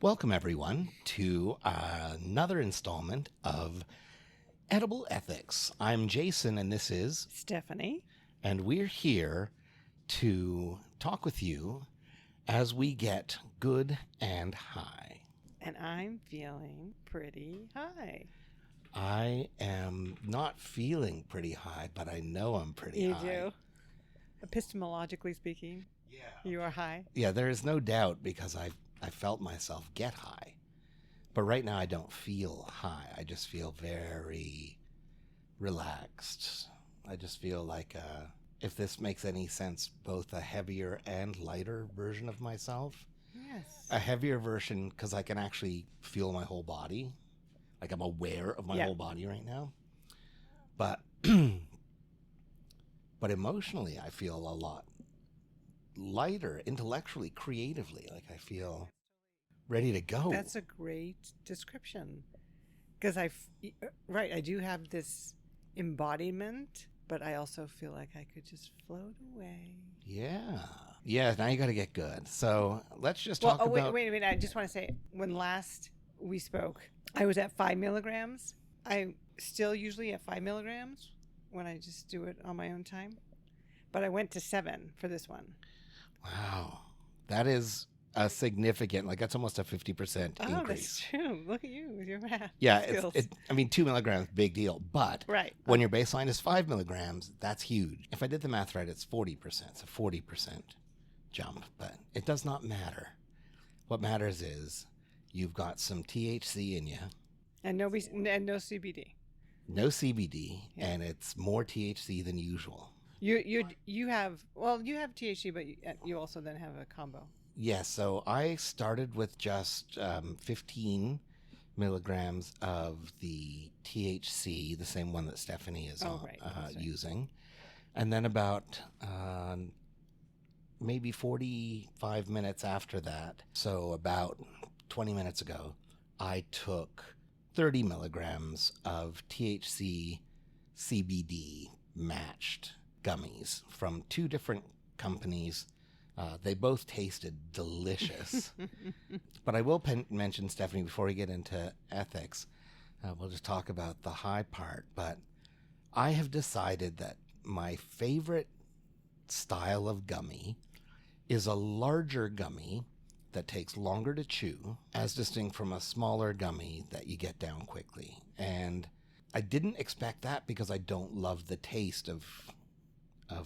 Welcome, everyone, to another installment of Edible Ethics. I'm Jason, and this is Stephanie. And we're here to talk with you as we get good and high. And I'm feeling pretty high. I am not feeling pretty high, but I know I'm pretty high. You do? Epistemologically speaking, you are high? Yeah, there is no doubt because I felt myself get high. But right now I don't feel high. I just feel very relaxed. I just feel like, if this makes any sense, both a heavier and lighter version of myself. Yes. A heavier version because I can actually feel my whole body. Like I'm aware of my whole body right now. But but emotionally I feel a lot lighter, intellectually, creatively. Like I feel ready to go. That's a great description. Because I do have this embodiment, but I also feel like I could just float away. Yeah, now you got to get good. So let's just talk about... Wait a minute. I just want to say, when last we spoke, I was at 5 milligrams. I'm still usually at 5 milligrams when I just do it on my own time. But I went to 7 for this one. Wow. That is a significant, like that's almost a 50% increase. Oh, that's true. Look at you with your math. Yeah, 2 milligrams, big deal. But right. When your baseline is 5 milligrams, that's huge. If I did the math right, it's 40%. It's a 40% jump, but it does not matter. What matters is you've got some THC in you. And no CBD. No CBD, and it's more THC than usual. You have THC, but you also then have a combo. Yes, so I started with just 15 milligrams of the THC, the same one that Stephanie is using. And then about maybe 45 minutes after that, so about 20 minutes ago, I took 30 milligrams of THC CBD matched gummies from 2 different companies. They both tasted delicious. But I will mention, Stephanie, before we get into ethics, we'll just talk about the high part. But I have decided that my favorite style of gummy is a larger gummy that takes longer to chew, as distinct from a smaller gummy that you get down quickly. And I didn't expect that because I don't love the taste of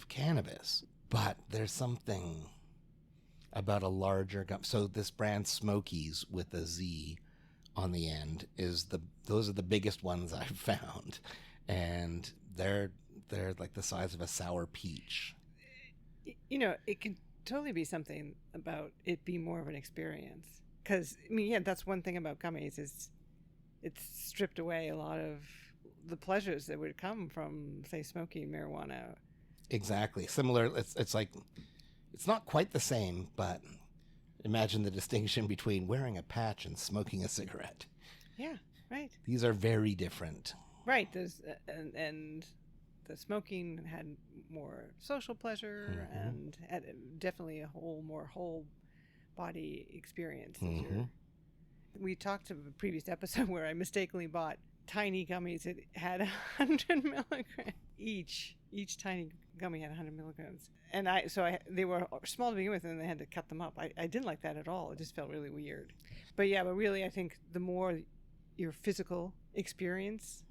cannabis. But there's something about a larger gum. So this brand Smokies with a Z on the end those are the biggest ones I've found, and they're like the size of a sour peach. You know, it can totally be something about it being more of an experience. Because that's one thing about gummies is it's stripped away a lot of the pleasures that would come from, say, smoking marijuana. Exactly. Similar. It's like, it's not quite the same, but imagine the distinction between wearing a patch and smoking a cigarette. Yeah, right. These are very different. Right. There's and the smoking had more social pleasure and had definitely a more whole body experience. We talked in a previous episode where I mistakenly bought tiny gummies that had 100 milligrams each. Each tiny gummy had 100 milligrams, and they were small to begin with, and they had to cut them up. I didn't like that at all. It just felt really weird. But really, I think the more your physical experience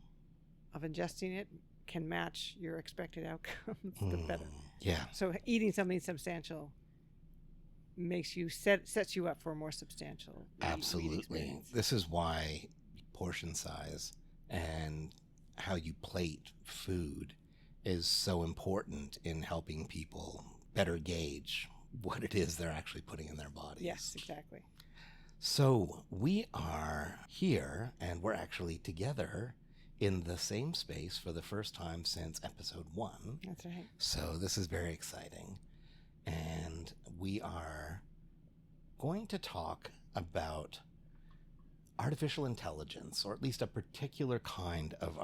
of ingesting it can match your expected outcomes, the better. Yeah. So eating something substantial makes you sets you up for a more substantial. Absolutely. This is why portion size and how you plate food is so important in helping people better gauge what it is they're actually putting in their bodies. Yes, exactly. So we are here, and we're actually together in the same space for the first time since episode 1. That's right. So this is very exciting. And we are going to talk about artificial intelligence, or at least a particular kind of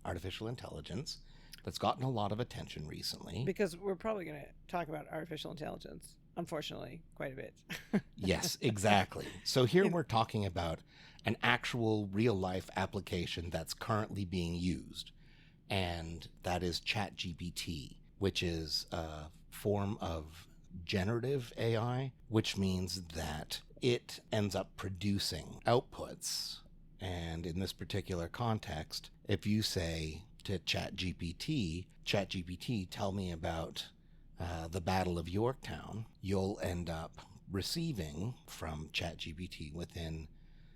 artificial intelligence that's gotten a lot of attention recently. Because we're probably going to talk about artificial intelligence unfortunately, quite a bit. Yes, exactly. So here we're talking about an actual real life application that's currently being used, and that is ChatGPT, which is a form of generative AI, which means that it ends up producing outputs. And in this particular context, if you say to ChatGPT, tell me about the Battle of Yorktown, you'll end up receiving from ChatGPT within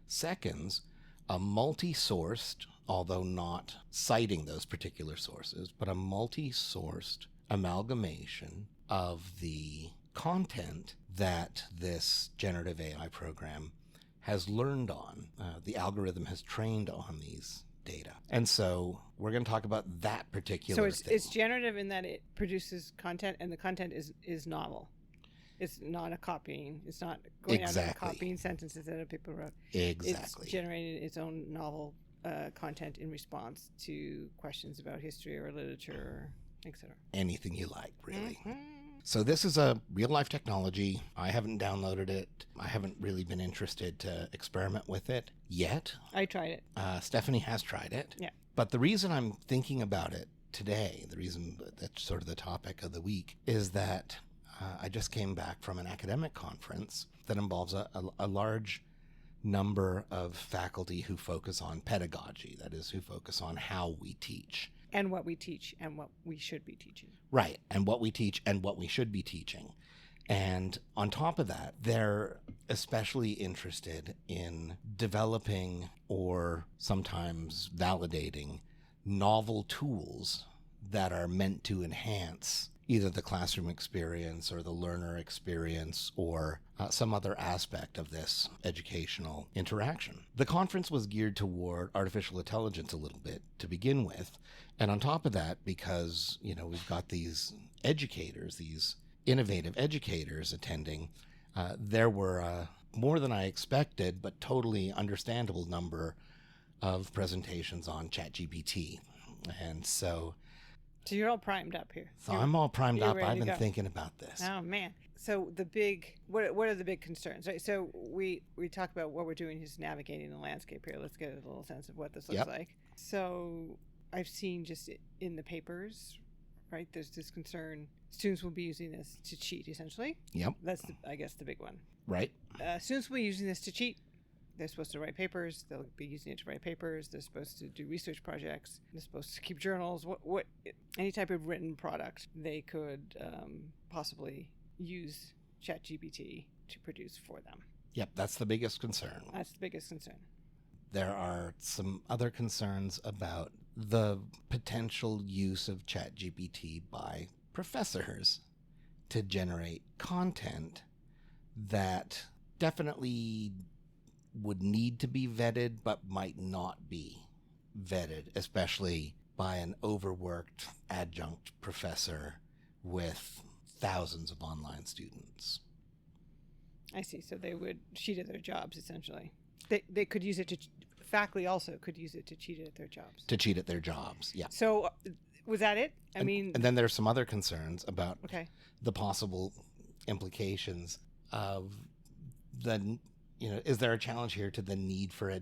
seconds a multi-sourced, although not citing those particular sources, but a multi-sourced amalgamation of the content that this generative AI program has learned on. The algorithm has trained on these data. And so we're going to talk about that particular So thing. it's generative in that it produces content, and the content is novel. It's not a copying. It's not going out and copying sentences that other people wrote. Exactly. It's generating its own novel content in response to questions about history or literature, etc. Anything you like, really. So this is a real life technology. I haven't downloaded it. I haven't really been interested to experiment with it yet. I tried it. Stephanie has tried it. Yeah. But the reason I'm thinking about it today, the reason that's sort of the topic of the week, is that I just came back from an academic conference that involves a large number of faculty who focus on pedagogy, that is, who focus on how we teach. And what we teach and what we should be teaching. Right, and what we teach and what we should be teaching. And on top of that, they're especially interested in developing or sometimes validating novel tools that are meant to enhance either the classroom experience or the learner experience or some other aspect of this educational interaction. The conference was geared toward artificial intelligence a little bit to begin with. And on top of that, because, we've got these educators, these innovative educators attending, there were more than I expected, but totally understandable number of presentations on ChatGPT. And so you're all primed up here. So I'm all primed up. I've been thinking about this. Oh man. So what are the big concerns, right? So we talk about what we're doing is navigating the landscape here. Let's get a little sense of what this looks like. So I've seen just in the papers, right? There's this concern students will be using this to cheat, essentially. Yep. That's I guess the big one. Right. Students will be using this to cheat. They're supposed to write papers. They'll be using it to write papers. They're supposed to do research projects. They're supposed to keep journals. What any type of written product they could possibly use ChatGPT to produce for them. Yep, that's the biggest concern. That's the biggest concern. There are some other concerns about the potential use of ChatGPT by professors to generate content that definitely would need to be vetted, but might not be vetted, especially by an overworked adjunct professor with thousands of online students. I see. So they would cheat at their jobs, essentially. They could use it to... Faculty also could use it to cheat at their jobs. To cheat at their jobs, yeah. So was that it? And then there's some other concerns about the possible implications of is there a challenge here to the need for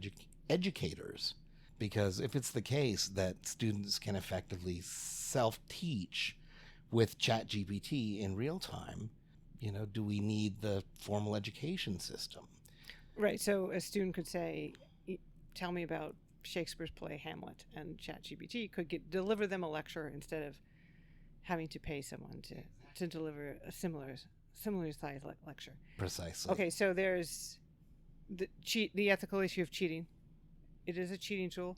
educators? Because if it's the case that students can effectively self-teach with ChatGPT in real time, do we need the formal education system? Right. So a student could say, tell me about Shakespeare's play Hamlet, and ChatGPT could deliver them a lecture instead of having to pay someone to deliver a similar sized lecture. Precisely. Okay, so there's the ethical issue of cheating. It is a cheating tool.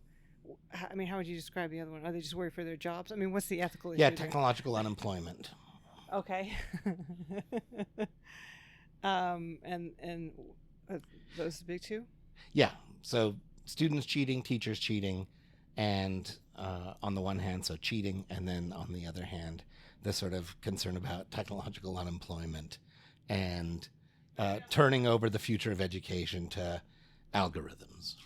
I mean, how would you describe the other one? Are they just worried for their jobs? I mean, what's the ethical issue? Yeah, technological unemployment. Okay. And those the big two? Yeah. So students cheating, teachers cheating, and on the one hand, so cheating, and then on the other hand, the sort of concern about technological unemployment and turning over the future of education to algorithms.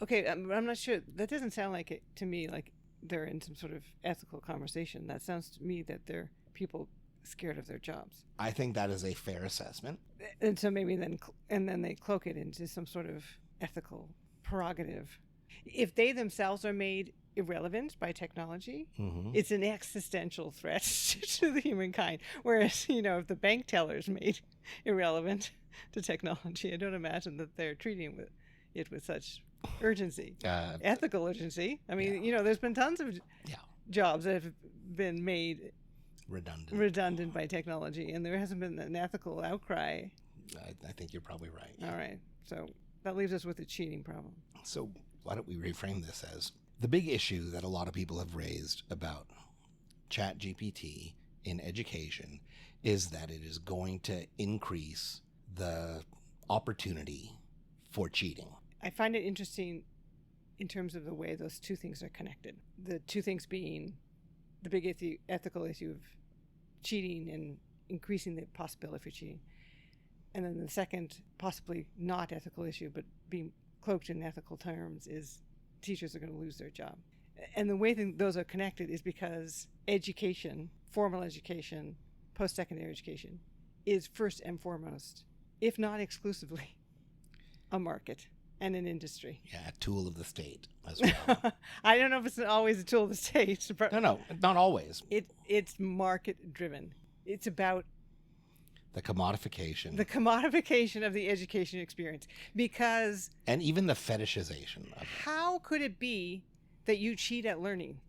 Okay, I'm not sure. That doesn't sound like it to me like they're in some sort of ethical conversation. That sounds to me that they're people scared of their jobs. I think that is a fair assessment. And so maybe then they cloak it into some sort of ethical prerogative. If they themselves are made irrelevant by technology, it's an existential threat to the humankind. Whereas, if the bank teller's made irrelevant to technology, I don't imagine that they're treating it with such urgency, ethical urgency. I mean, there's been tons of jobs that have been made redundant by technology, and there hasn't been an ethical outcry. I think you're probably right. All right. So that leaves us with a cheating problem. So why don't we reframe this as the big issue that a lot of people have raised about ChatGPT in education is that it is going to increase the opportunity for cheating. I find it interesting in terms of the way those two things are connected. The two things being the big ethical issue of cheating and increasing the possibility for cheating. And then the second, possibly not ethical issue, but being cloaked in ethical terms, is teachers are going to lose their job. And the way those are connected is because education, formal education, post-secondary education, is first and foremost, if not exclusively, a market and an industry. Yeah, a tool of the state as well. I don't know if it's always a tool of the state. But no, not always. It's market-driven. It's about the commodification of the education experience. And even the fetishization of it. How could it be that you cheat at learning?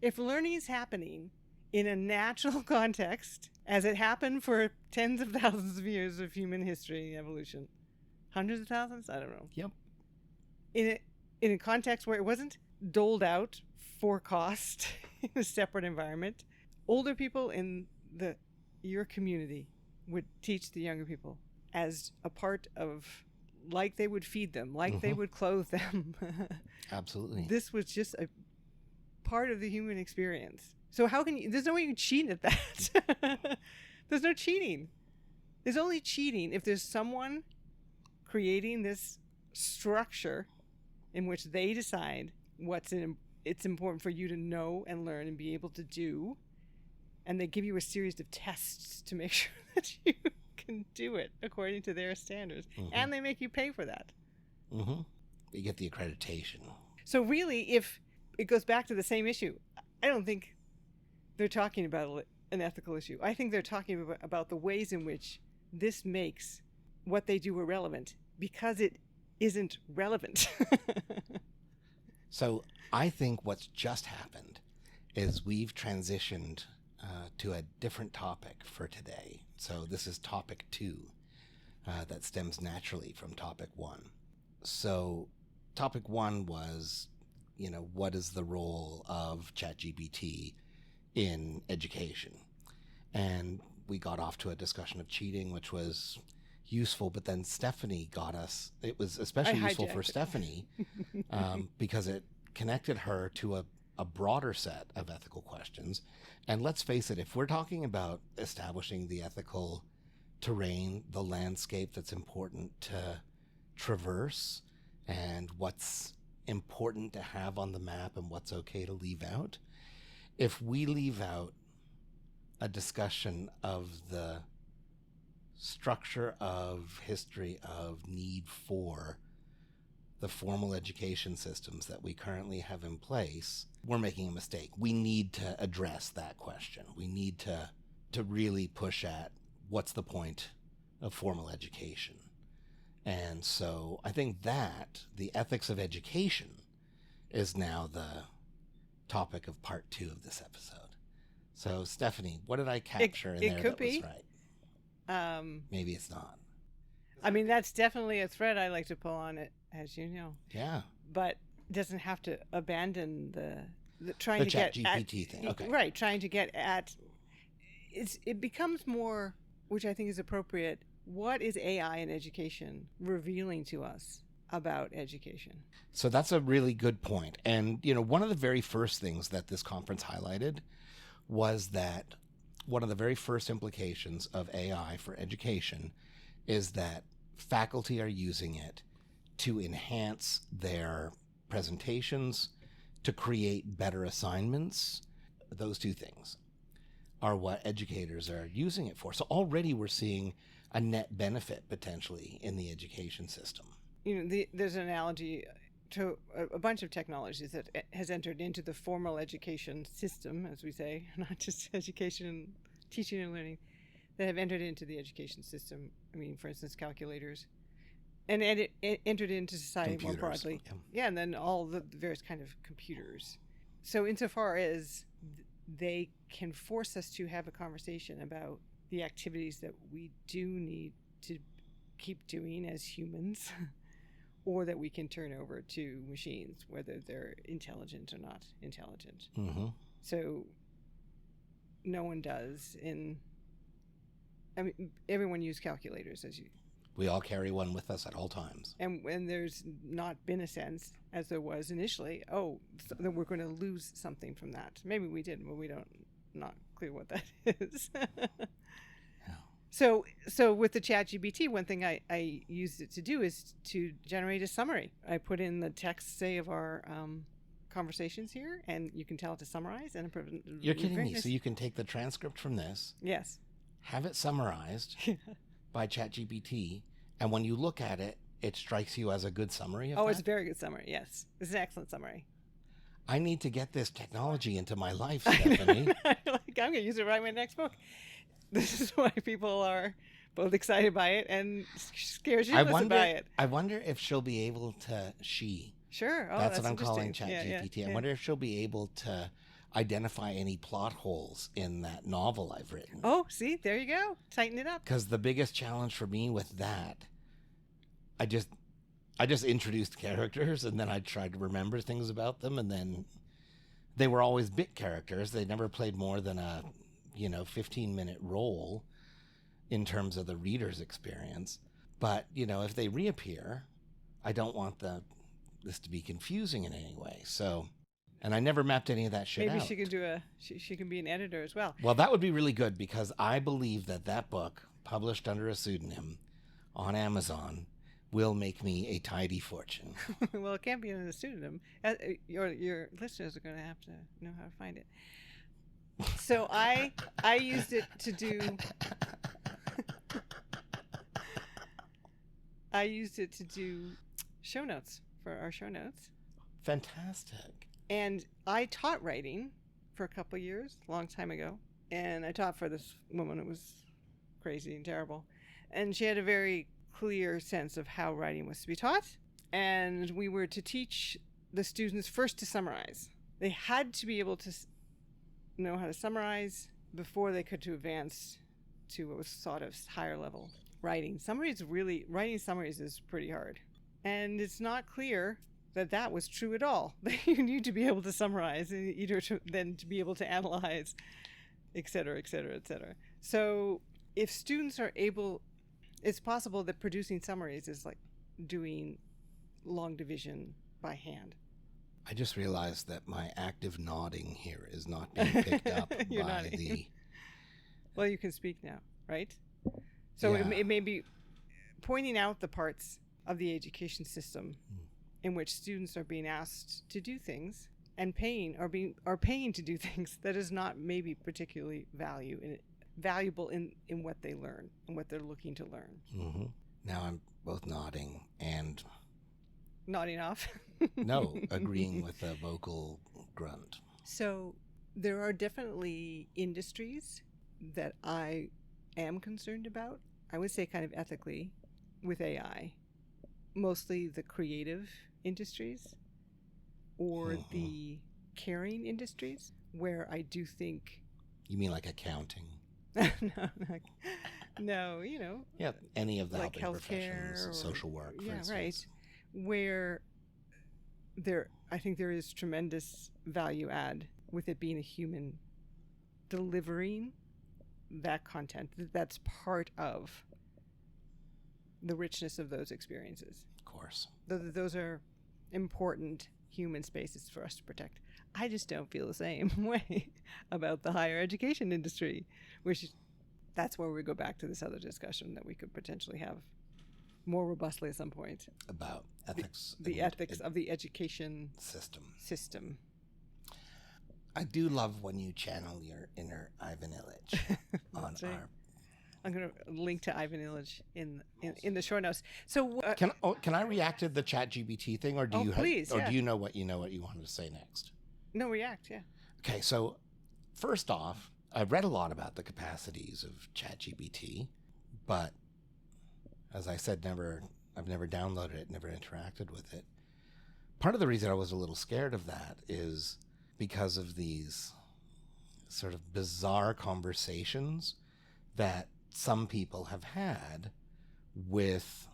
If learning is happening in a natural context, as it happened for tens of thousands of years of human history and evolution, hundreds of thousands? I don't know. Yep. In a context where it wasn't doled for cost in a separate environment, older people in your community would teach the younger people as a part of, like they would feed them, like they would clothe them. Absolutely. This was just a part of the human experience. So there's no way you can cheat at that. There's no cheating. There's only cheating if there's someone creating this structure in which they decide it's important for you to know and learn and be able to do, and they give you a series of tests to make sure that you can do it according to their standards, and they make you pay for that. You get the accreditation. So really, if it goes back to the same issue, I don't think they're talking about an ethical issue. I think they're talking about the ways in which this makes what they do irrelevant, because it isn't relevant. So I think what's just happened is we've transitioned to a different topic for today. So this is topic 2 that stems naturally from topic 1. So topic 1 was, what is the role of ChatGPT in education? And we got off to a discussion of cheating, which was useful, but then Stephanie got us. It was especially useful for Stephanie because it connected her to a broader set of ethical questions. And let's face it, if we're talking about establishing the ethical terrain, the landscape that's important to traverse, and what's important to have on the map and what's okay to leave out, if we leave out a discussion of the structure of history of need for the formal education systems that we currently have in place, we're making a mistake. We need to address that question. We need to really push at what's the point of formal education. And so I think that the ethics of education is now the topic of part 2 of this episode. So Stephanie, what did I capture in there that was right? Maybe it's not. I mean, that's definitely a thread I like to pull on it, as you know. Yeah. But it doesn't have to abandon the trying to get at ChatGPT thing. Okay. Right, trying to get at it becomes more, which I think is appropriate. What is AI in education revealing to us about education? So that's a really good point. And, one of the very first things that this conference highlighted was that one of the very first implications of AI for education is that faculty are using it to enhance their presentations, to create better assignments, those two things. are what educators are using it for. So already we're seeing a net benefit potentially in the education system. There's an analogy to a bunch of technologies that has entered into the formal education system, as we say, not just education, teaching and learning, that have entered into the education system. I mean, for instance, calculators, and it entered into society Computers, more broadly. Yeah, and then all the various kind of computers. So insofar as they can force us to have a conversation about the activities that we do need to keep doing as humans, or that we can turn over to machines, whether they're intelligent or not intelligent. Mm-hmm. So no one does everyone uses calculators, we all carry one with us at all times. And when there's not been a sense, as there was initially, that we're going to lose something from that. Maybe we did, but we don't, not clear what that is. So with the ChatGPT, one thing I used it to do is to generate a summary. I put in the text, say, of our conversations here, and you can tell it to summarize. And you're kidding me. So you can take the transcript from this, yes, have it summarized by ChatGPT, and when you look at it, it strikes you as a good summary of it's a very good summary. Yes, it's an excellent summary. I need to get this technology into my life, Stephanie. I'm going to use it right in my next book. This is why people are both excited by it and scared shitless by it. I wonder if she'll be able to, Sure. That's what I'm calling ChatGPT. I wonder if she'll be able to identify any plot holes in that novel I've written. Oh, see, there you go. Tighten it up. Because the biggest challenge for me with that, I just introduced characters, and then I tried to remember things about them, and then they were always bit characters. They never played more than a 15-minute role in terms of the reader's experience. But, if they reappear, I don't want this to be confusing in any way. So, and I never mapped any of that shit out. Maybe she can she can be an editor as well. Well, that would be really good, because I believe that book, published under a pseudonym on Amazon, will make me a tidy fortune. Well, it can't be under a pseudonym. Your listeners are going to have to know how to find it. So I used it to do show notes for our show notes. Fantastic. And I taught writing for a couple of years, a long time ago. And I taught for this woman. It was crazy and terrible. And she had a very clear sense of how writing was to be taught. And we were to teach the students first to summarize. They had to be able to know how to summarize before they could to advance to what was sort of higher level writing. Writing summaries is pretty hard. And it's not clear that was true at all. You need to be able to summarize, then to be able to analyze, et cetera, et cetera, et cetera. So if students are able, it's possible that producing summaries is like doing long division by hand. I just realized that my active nodding here is not being picked up by nodding. the... Well, you can speak now, right? So it may be pointing out the parts of the education system in which students are being asked to do things and are paying to do things that is not maybe particularly valuable in what they learn and what they're looking to learn. Mm-hmm. Now I'm both nodding and... Nodding off? No, agreeing with a vocal grunt. So there are definitely industries that I am concerned about. I would say kind of ethically with AI. Mostly the creative industries or the caring industries, where I do think... You mean like accounting? No, Yeah, any of the like helping professions, social work, for instance. Right. Where I think there is tremendous value add with it being a human delivering that content. That's part of the richness of those experiences. Of course. Those are important human spaces for us to protect. I just don't feel the same way about the higher education industry, that's where we go back to this other discussion that we could potentially have more robustly at some point. About ethics. The ethics of the education system. I do love when you channel your inner Ivan Illich on That's right. our. I'm going to link to Ivan Illich in the show notes. So Can I react to the ChatGPT thing, or do you please, or yeah. do you know what you wanted to say next? No, react, yeah. Okay, so first off, I've read a lot about the capacities of ChatGPT, but as I said, I've never downloaded it, never interacted with it. Part of the reason I was a little scared of that is because of these sort of bizarre conversations that some people have had with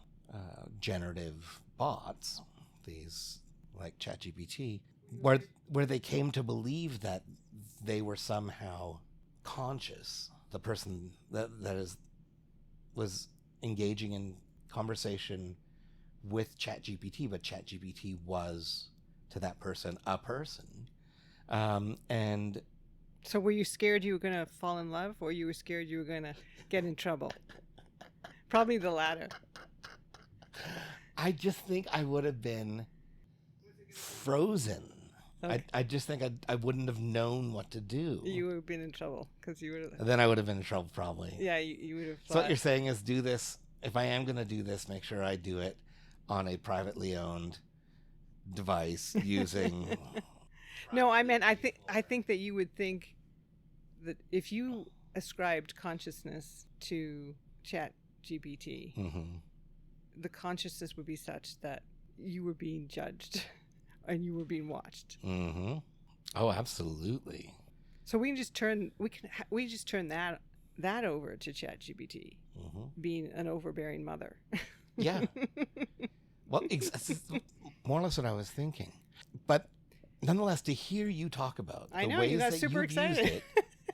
generative bots, these like ChatGPT, where they came to believe that they were somehow conscious. The person that was engaging in conversation with ChatGPT, but ChatGPT was to that person a person. And so were you scared you were going to fall in love, or you were scared you were going to get in trouble? Probably the latter. I just think I would have been frozen. Okay. I just think I wouldn't have known what to do. You would have been in trouble because you would have. Then I would have been in trouble probably. Yeah, you would have. So what you're saying is do this. If I am going to do this, make sure I do it on a privately owned device using. No, I meant I think that you would think that if you ascribed consciousness to ChatGPT, the consciousness would be such that you were being judged and you were being watched. Oh, absolutely. So we just turn that over to ChatGPT, being an overbearing mother. Yeah. Well, more or less what I was thinking, but nonetheless, to hear you talk about the ways you got that super you've excited. used it,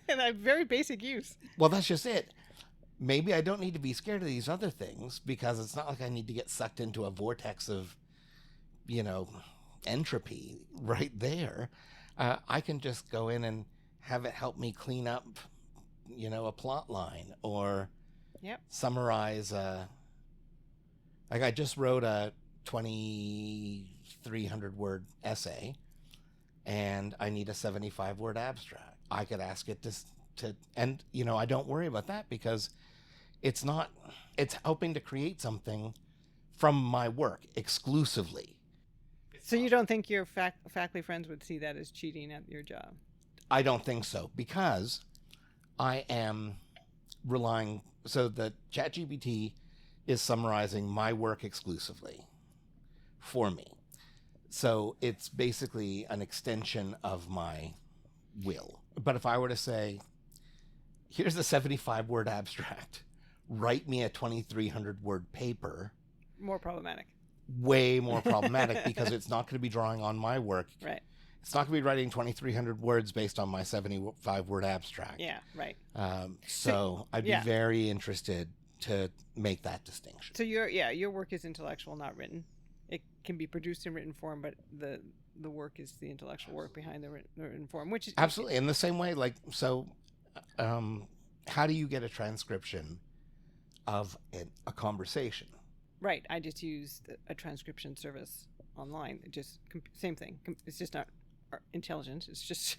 and I have very basic use. Well, that's just it. Maybe I don't need to be scared of these other things because it's not like I need to get sucked into a vortex of, entropy right there. I can just go in and have it help me clean up, a plot line or summarize. Like I just wrote a 2,300 word essay and I need a 75 word abstract. I could ask it to, and I don't worry about that because it's helping to create something from my work exclusively. So you don't think your faculty friends would see that as cheating at your job? I don't think so because I am relying, so the ChatGPT is summarizing my work exclusively for me. So it's basically an extension of my will. But if I were to say, here's a 75 word abstract, write me a 2,300 word paper. More problematic. Way more problematic because it's not going to be drawing on my work. Right. It's not going to be writing 2,300 words based on my 75 word abstract. Yeah, right. So I'd be very interested to make that distinction. So your work is intellectual, not written. It can be produced in written form, but the work is the intellectual work behind the written form, which is absolutely in the same way. Like so, how do you get a transcription of a conversation? Right. I just used a transcription service online. Just same thing. It's just not intelligence. It's just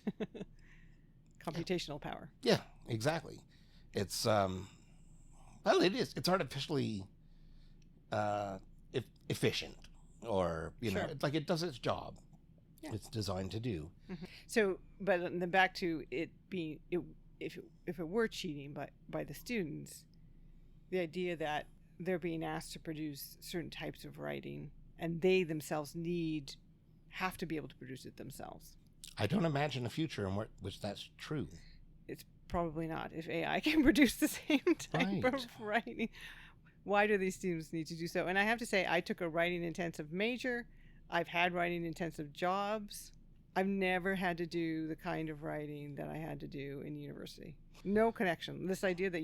computational power. Yeah, exactly. It's well, it is. It's artificially efficient, or sure. like it does its job. Yeah. It's designed to do. So, but then back to it being if it were cheating by the students, the idea that they're being asked to produce certain types of writing and they themselves have to be able to produce it themselves. I don't imagine a future in which that's true. It's probably not. If AI can produce the same type of writing, why do these students need to do so? And I have to say, I took a writing intensive major. I've had writing intensive jobs. I've never had to do the kind of writing that I had to do in university. No connection. This idea that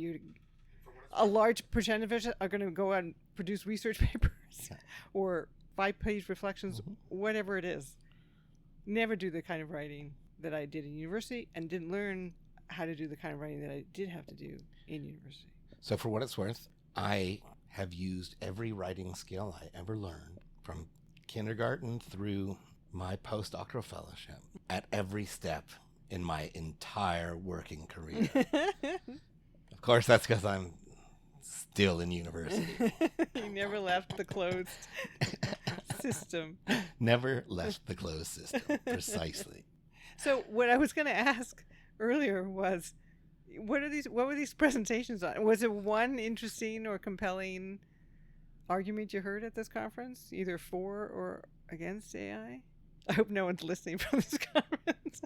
a large percentage of us are going to go out and produce research papers or 5-page reflections, whatever it is. Never do the kind of writing that I did in university and didn't learn how to do the kind of writing that I did have to do in university. So for what it's worth, I have used every writing skill I ever learned from kindergarten through my postdoctoral fellowship at every step in my entire working career. Of course, that's because I'm still in university. You never left the closed system. Never left the closed system, precisely. So what I was going to ask earlier was, what were these presentations on? Was it one interesting or compelling argument you heard at this conference, either for or against AI? I hope no one's listening from this conference.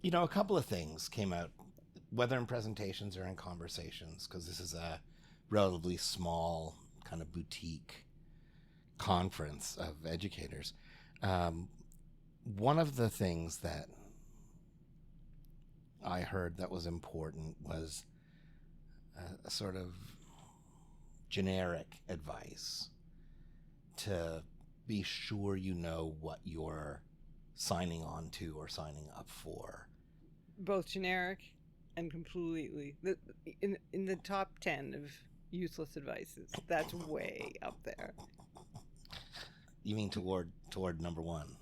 You know, a couple of things came out, whether in presentations or in conversations, because this is a relatively small kind of boutique conference of educators. One of the things that I heard that was important was a sort of generic advice to be sure you know what you're signing on to or signing up for. Both generic and completely in the top 10 of useless advices. That's way up there. You mean toward number one?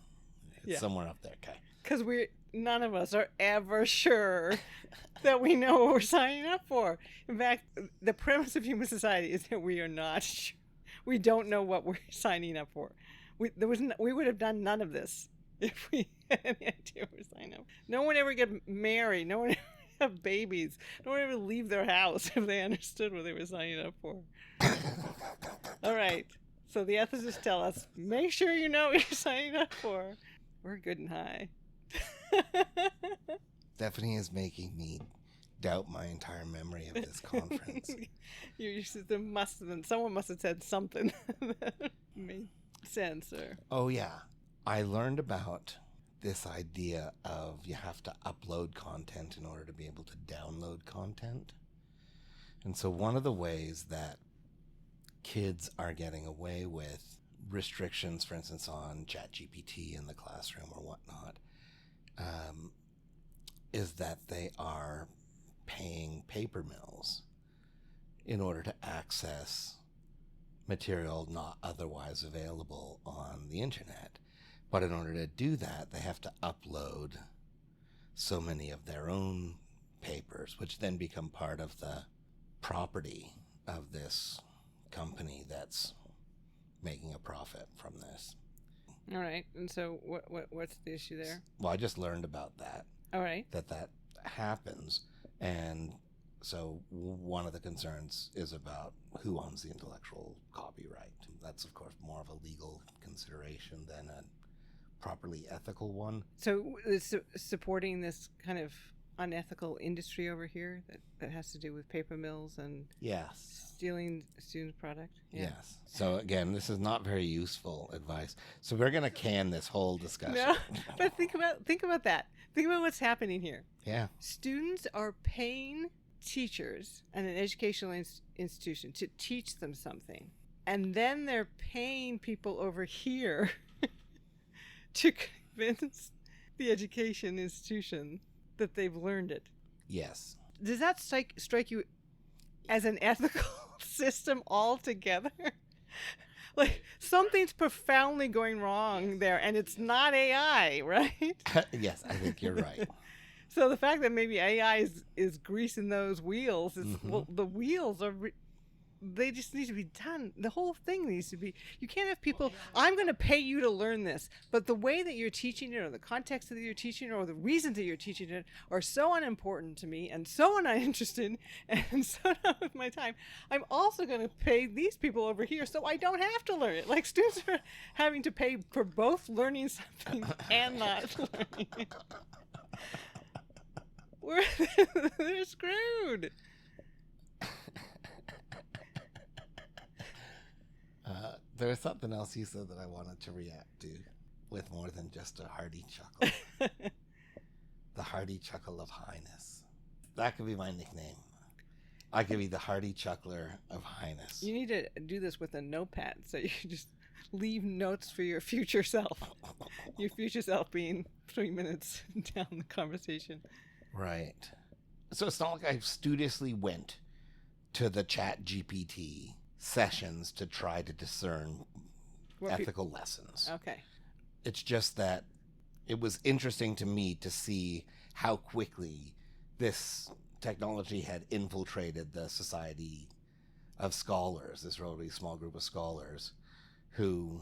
It's somewhere up there. Okay. Because none of us are ever sure that we know what we're signing up for. In fact, the premise of human society is that we are not sure. We don't know what we're signing up for. We would have done none of this if we had any idea what we're signing up. No one ever get married. No one ever have babies. No one ever leave their house if they understood what they were signing up for. All right. So the ethicists tell us, make sure you know what you're signing up for. We're good and high. Stephanie is making me doubt my entire memory of this conference. Someone must have said something that made sense. Oh yeah, I learned about this idea of you have to upload content in order to be able to download content. And so one of the ways that kids are getting away with restrictions, for instance, on ChatGPT in the classroom or whatnot, is that they are paying paper mills in order to access material not otherwise available on the internet. But in order to do that, they have to upload so many of their own papers, which then become part of the property of this company that's making a profit from this. All right. And so what's the issue there? Well, I just learned about that. All right. That happens. And so one of the concerns is about who owns the intellectual copyright. That's, of course, more of a legal consideration than a properly ethical one. So it's supporting this kind of unethical industry over here that has to do with paper mills and stealing students' product. Yeah. Yes. So again, this is not very useful advice. So we're going to can this whole discussion. No, but think about that. Think about what's happening here. Yeah. Students are paying teachers at an educational institution to teach them something, and then they're paying people over here to convince the education institution that they've learned it. Yes. Does that strike you as an ethical system altogether? Like, something's profoundly going wrong there, and it's not AI, right? Yes, I think you're right. So the fact that maybe AI is greasing those wheels, well, the wheels are... they just need to be done. The whole thing needs to be... You can't have people, I'm going to pay you to learn this, but the way that you're teaching it, or the context that you're teaching it, or the reasons that you're teaching it are so unimportant to me and so uninterested and so not with my time. I'm also going to pay these people over here so I don't have to learn it. Like, students are having to pay for both learning something and not learning it. They're screwed. There was something else you said that I wanted to react to with more than just a hearty chuckle. The hearty chuckle of highness. That could be my nickname. I could be the hearty chuckler of highness. You need to do this with a notepad so you can just leave notes for your future self. Your future self being 3 minutes down the conversation. Right. So it's not like I studiously went to the ChatGPT sessions to try to discern ethical lessons. Okay. It's just that it was interesting to me to see how quickly this technology had infiltrated the society of scholars, this relatively small group of scholars who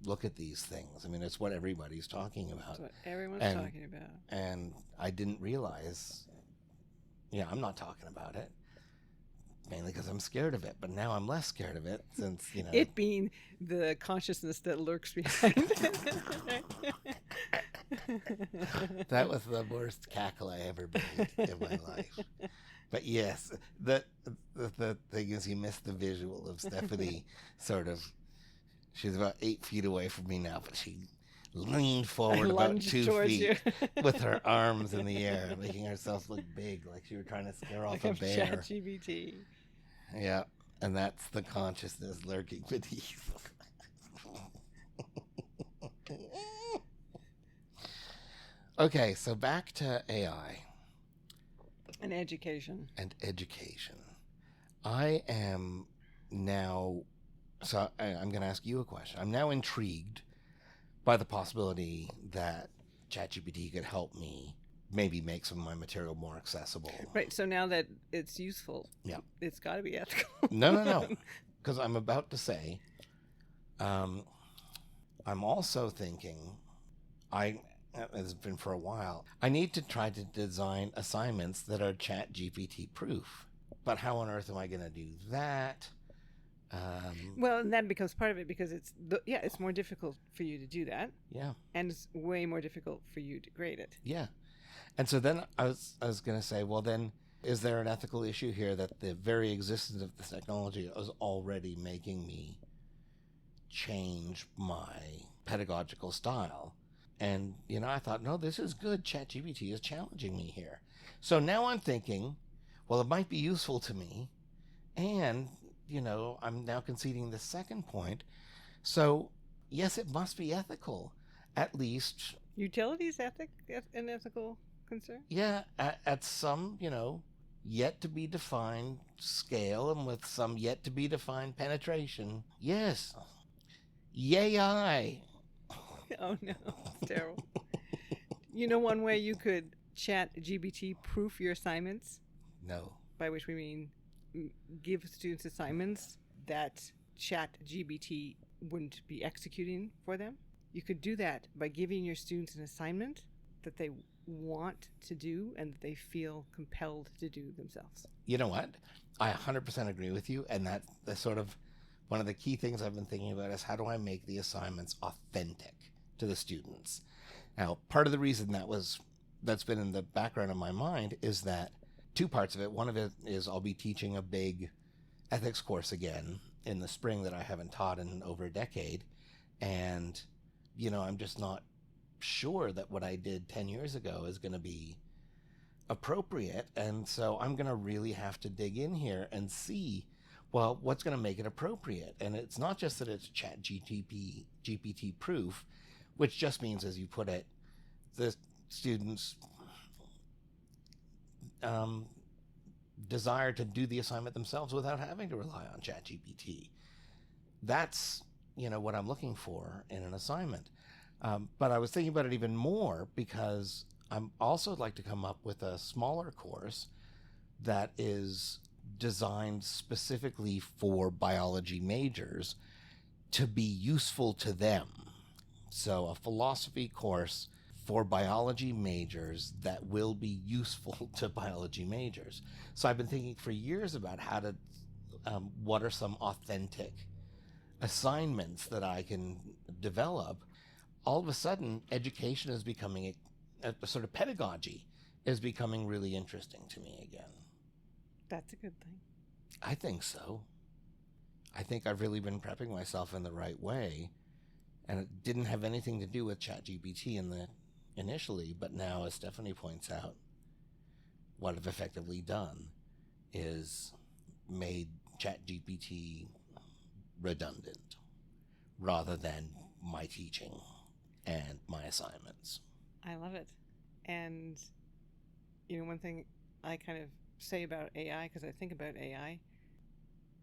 look at these things. I mean, it's what everybody's talking about. That's what everyone's And- talking about. And I didn't realize, I'm not talking about it. Mainly because I'm scared of it, but now I'm less scared of it since, It being the consciousness that lurks behind. That was the worst cackle I ever made in my life. But yes, the thing is, you missed the visual of Stephanie sort of. She's about 8 feet away from me now, but she leaned forward about Lunged 2 towards feet you. with her arms in the air, making herself look big, like she were trying to scare off Like a bear. ChatGPT. Yeah, and that's the consciousness lurking beneath. Okay, so back to AI And education. and education. I am now, so I'm going to ask you a question. I'm now intrigued by the possibility that ChatGPT could help me maybe make some of my material more accessible. Right. So now that it's useful, Yeah. it's got to be ethical. No. Because I'm about to say, I'm also thinking, it's been for a while, I need to try to design assignments that are ChatGPT proof. But how on earth am I going to do that? Well, and that becomes part of it because it's more difficult for you to do that, Yeah. and it's way more difficult for you to grade it. Yeah. And so then I was going to say, well, then is there an ethical issue here that the very existence of this technology is already making me change my pedagogical style? And, I thought, no, this is good. ChatGPT is challenging me here. So now I'm thinking, well, it might be useful to me. And, I'm now conceding the second point. So, yes, it must be ethical. At least, Utilities, an ethical concern. yeah, at some, yet to be defined scale and with some yet to be defined penetration. Yes. Yay, I. Oh no, it's terrible. One way you could ChatGPT proof your assignments, No. by which we mean give students assignments that ChatGPT wouldn't be executing for them. You could do that by giving your students an assignment that they want to do and that they feel compelled to do themselves. You know what? I 100% agree with you. And that's sort of one of the key things I've been thinking about is how do I make the assignments authentic to the students? Now, part of the reason that's been in the background of my mind is that two parts of it. One of it is I'll be teaching a big ethics course again in the spring that I haven't taught in over a decade. And, I'm just not sure that what I did 10 years ago is going to be appropriate. And so I'm going to really have to dig in here and see, well, what's going to make it appropriate. And it's not just that it's GPT proof, which just means, as you put it, the students desire to do the assignment themselves without having to rely on ChatGPT. That's, what I'm looking for in an assignment. But I was thinking about it even more because I'm also like to come up with a smaller course that is designed specifically for biology majors to be useful to them. So a philosophy course for biology majors that will be useful to biology majors. So I've been thinking for years about how to, what are some authentic assignments that I can develop. All of a sudden, education is becoming a sort of pedagogy is becoming really interesting to me again. That's a good thing. I think so. I think I've really been prepping myself in the right way, and it didn't have anything to do with ChatGPT initially, but now, as Stephanie points out, what I've effectively done is made ChatGPT redundant rather than my teaching and my assignments. I love it. And, one thing I kind of say about AI, because I think about AI,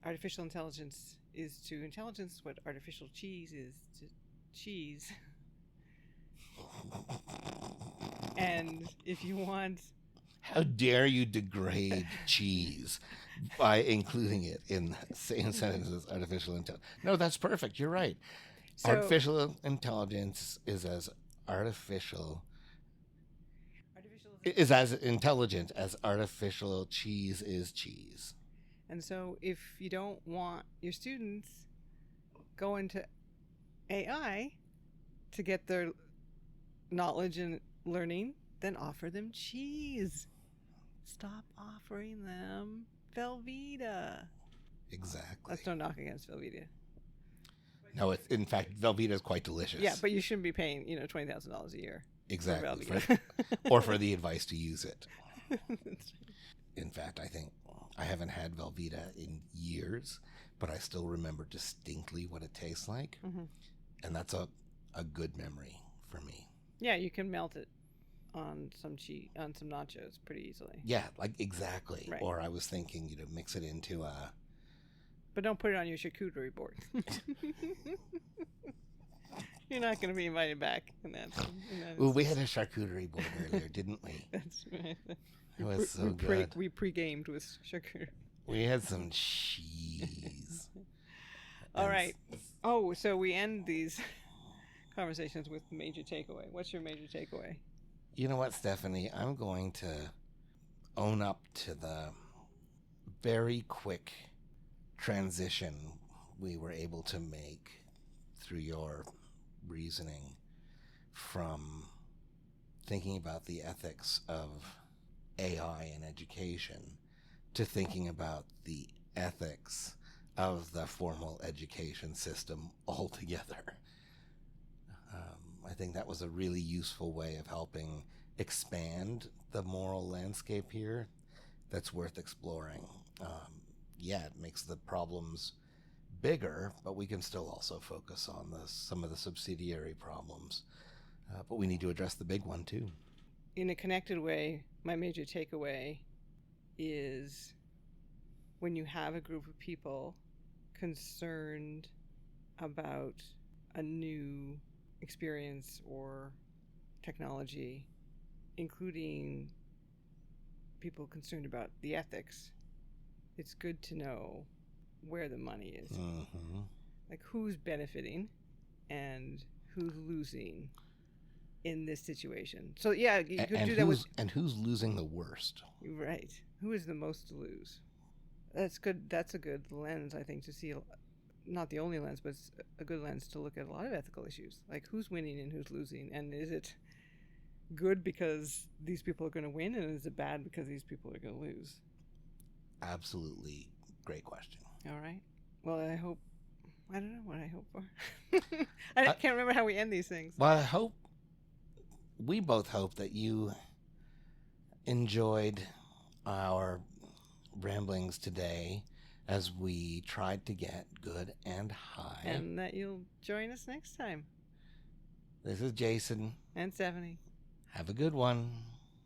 artificial intelligence is to intelligence what artificial cheese is to cheese. And if you want, How dare you degrade cheese by including it in the same sentence as artificial intelligence? No, that's perfect. You're right. so Artificial intelligence is as artificial artificial, is as intelligent as artificial cheese is cheese. and so if you don't want your students going to AI to get their knowledge and learning, then offer them cheese. Stop offering them Velveeta. Exactly. That's no knock against Velveeta. No, it's in fact Velveeta is quite delicious. Yeah, but you shouldn't be paying $20,000 a year. Exactly. For Velveeta. Or for the advice to use it. In fact, I think I haven't had Velveeta in years, but I still remember distinctly what it tastes like. Mm-hmm. And that's a good memory for me. Yeah, you can melt it on some cheese, on some nachos pretty easily. Yeah, like exactly. Right. Or I was thinking, mix it into But don't put it on your charcuterie board. You're not going to be invited back in that. Ooh, we had a charcuterie board earlier, didn't we? That's right. It was so good. We pre-gamed with charcuterie. We had some cheese. All right. Oh, so we end these conversations with major takeaway. What's your major takeaway? You know what, Stephanie? I'm going to own up to the very quick transition we were able to make through your reasoning from thinking about the ethics of AI in education to thinking about the ethics of the formal education system altogether. I think that was a really useful way of helping expand the moral landscape here that's worth exploring. Yeah, it makes the problems bigger, but we can still also focus on some of the subsidiary problems. But we need to address the big one too. In a connected way, my major takeaway is when you have a group of people concerned about a new experience or technology, including people concerned about the ethics, it's good to know where the money is. Mm-hmm. Like who's benefiting and who's losing in this situation. So yeah, you could do that with... And who's losing the worst? Right. Who is the most to lose? That's good. That's a good lens, I think, to see. Not the only lens, but it's a good lens to look at a lot of ethical issues. Like who's winning and who's losing. And is it good because these people are going to win? And is it bad because these people are going to lose? Absolutely. Great question. All right. Well, I don't know what I hope for. I can't remember how we end these things. Well, we both hope that you enjoyed our ramblings today as we tried to get good and high. And that you'll join us next time. This is Jason. And Stephanie. Have a good one.